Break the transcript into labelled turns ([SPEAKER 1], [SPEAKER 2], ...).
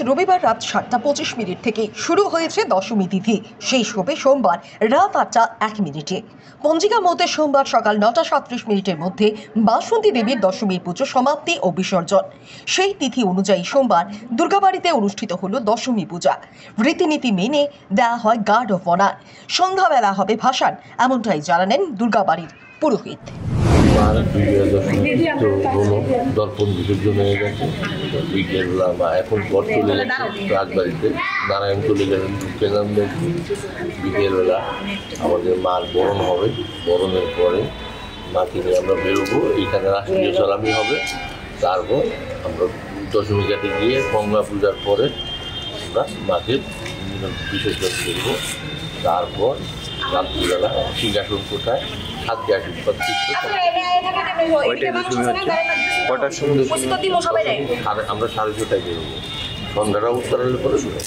[SPEAKER 1] রবিবার রাত 7:25 থেকে শুরু হয়েছে দশমী তিথি, শেষ হবে সোমবার রাত 8:01। পঞ্জিকা মতে সোমবার সকাল 9:37 মধ্যে বাসন্তী দেবীর দশমীর পুজো সমাপ্তি ও বিসর্জন। সেই তিথি অনুযায়ী সোমবার দুর্গাবাড়িতে অনুষ্ঠিত হলো দশমী পূজা। রীতিনীতি মেনে দেওয়া হয় গার্ড অফ অনার। সন্ধ্যাবেলা হবে ভাসান, এমনটাই জানালেন দুর্গাবাড়ির পুরোহিত।
[SPEAKER 2] দর্পণ বিসর্জন হয়ে গেছে বিকেলবেলা বা এখন পর চলে গেছে রাজবাড়িতে, নারায়ণ চলে গেলেন কেদারনাথে। বিকেলবেলা আমাদের মার বরণ হবে, বরণের পরে মাকে নিয়ে আমরা বেরোবো, এইখানে রাষ্ট্রীয় সালামি হবে। তারপর আমরা দশমী ঘাটে গিয়ে গঙ্গা পূজার পরে আমরা মাকে বিসর্জন করবো। তারপর রাত্রিবেলা সিংহাসন কোথায় সাতটি আশীর্বাদ আমরা 6:30টায় বেরোবো, সন্ধ্যাটা উত্তরালের পরে শুনে।